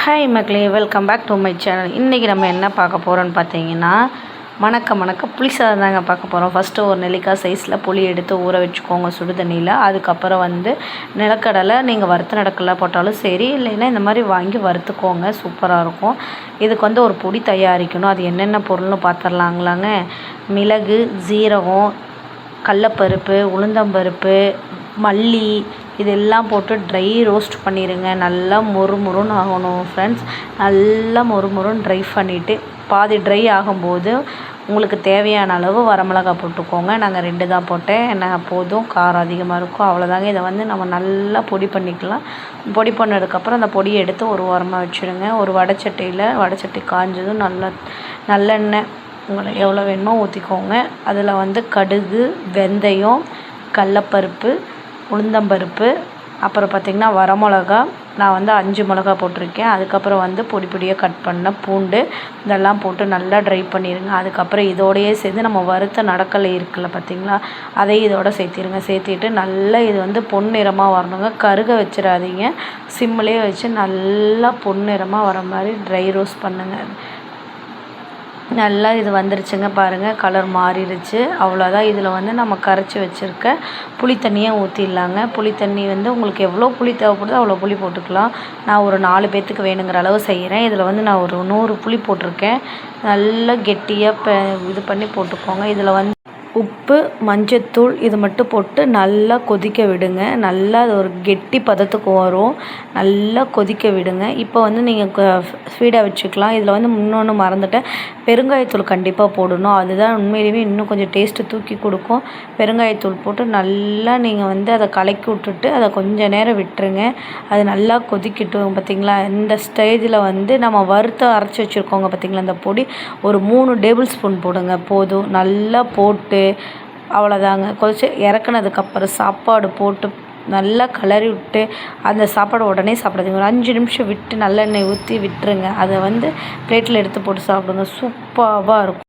Hi மக்களே, welcome back to my channel. இன்றைக்கி நம்ம என்ன பார்க்க போகிறோன்னு பார்த்தீங்கன்னா, மணக்க புளி சாதம் தாங்க பார்க்க போகிறோம். ஃபஸ்ட்டு ஒரு நெல்லிக்காய் சைஸில் புளி எடுத்து ஊற வச்சுக்கோங்க சுடு தண்ணியில். அதுக்கப்புறம் நிலக்கடலை நீங்கள் வறுத்த நிலக்கடலை போட்டாலும் சரி, இல்லைன்னா இந்த மாதிரி வாங்கி வறுத்துக்கோங்க, சூப்பராக இருக்கும். இதுக்கு ஒரு பொடி தயாரிக்கணும். அது என்னென்ன பொருள்னு பார்த்துடலாங்களாங்க. மிளகு, ஜீரகம், கடலப்பருப்பு, உளுந்தம்பருப்பு, மல்லி இதெல்லாம் போட்டு ட்ரை ரோஸ்ட் பண்ணிடுங்க. நல்லா மொறுமொறுன்னு ஆகணும் ஃப்ரெண்ட்ஸ். நல்லா மொறுமொறுன்னு ட்ரை பண்ணிவிட்டு பாதி ட்ரை ஆகும்போது உங்களுக்கு தேவையான அளவு வரமிளகா போட்டுக்கோங்க. நாங்கள் 2 தான் போட்டேன், என்ன போதும், காரம் அதிகமாக இருக்கும், அவ்வளோதாங்க. இதை நம்ம நல்லா பொடி பண்ணிக்கலாம். பொடி பண்ணதுக்கப்புறம் அந்த பொடியை எடுத்து ஒரு ஓரமாக வச்சுடுங்க. ஒரு வடைச்சட்டி காஞ்சதும் நல்லெண்ணெய் உங்களுக்கு எவ்வளோ வேணுமோ ஊற்றிக்கோங்க. அதில் கடுகு, வெந்தயம், கடலப்பருப்பு, உளுந்தம்பருப்பு, அப்புறம் பார்த்திங்கன்னா வரமிளகா, நான் 5 மிளகா போட்டிருக்கேன். அதுக்கப்புறம் பொடி பொடியாக கட் பண்ண பூண்டு, இதெல்லாம் போட்டு நல்லா ட்ரை பண்ணிடுங்க. அதுக்கப்புறம் இதோடையே சேர்த்து நம்ம வறுத்த நடக்கலை இருக்குல்ல பார்த்திங்களா, அதையும் இதோட சேர்த்திட்டு நல்லா இது பொன்னிறமாக வரணுங்க. கருக வச்சிடாதீங்க, சிம்மிலே வச்சு நல்லா பொன்னிறமாக வர மாதிரி ட்ரை ரோஸ்ட் பண்ணுங்கள். நல்லா இது வந்துருச்சுங்க பாருங்கள், கலர் மாறிடுச்சு. அவ்வளோதான். இதில் நம்ம கரைச்சி வச்சுருக்க புளி தண்ணியை ஊற்றிடலாங்க. புளி தண்ணி உங்களுக்கு எவ்வளோ புளி தேவைப்படுதோ அவ்வளோ புளி போட்டுக்கலாம். நான் ஒரு 4 பேர்த்துக்கு வேணுங்கிற அளவு செய்கிறேன். இதில் நான் ஒரு 100 புளி போட்டிருக்கேன். நல்லா கெட்டியாக இது பண்ணி போட்டுக்கோங்க. இதில் உப்பு, மஞ்சத்தூள் இது மட்டும் போட்டு நல்லா கொதிக்க விடுங்க. நல்லா அது ஒரு கெட்டி பதத்துக்கு வரும். நல்லா கொதிக்க விடுங்க. இப்போ நீங்கள் ஸ்பீடாக வச்சுக்கலாம். இதில் இன்னொன்று மறந்துட்டேன், பெருங்காயத்தூள் கண்டிப்பாக போடணும். அதுதான் உண்மையிலேயே இன்னும் கொஞ்சம் டேஸ்ட்டு தூக்கி கொடுக்கும். பெருங்காயத்தூள் போட்டு நல்லா நீங்கள் அதை கலக்கி விட்டுட்டு அதை கொஞ்சம் நேரம் விட்டுருங்க. அது நல்லா கொதிக்கட்டும். பார்த்திங்களா, இந்த ஸ்டேஜில் நம்ம வறுத்த அரைச்சி வச்சுருக்கோங்க பார்த்திங்களா, அந்த பொடி ஒரு 3 டேபிள் ஸ்பூன் போடுங்க, போதும். நல்லா போட்டு அவ்வளோதாங்க. கொதிச்சு இறக்குனதுக்கப்புறம் சாப்பாடு போட்டு நல்லா கிளறி விட்டு அந்த சாப்பாடு உடனே சாப்பிடாதீங்க. ஒரு 5 நிமிஷம் விட்டு நல்லெண்ணெய் ஊற்றி விட்டுருங்க. அதை பிளேட்டில் எடுத்து போட்டு சாப்பிடுங்க. சூப்பராக இருக்கும்.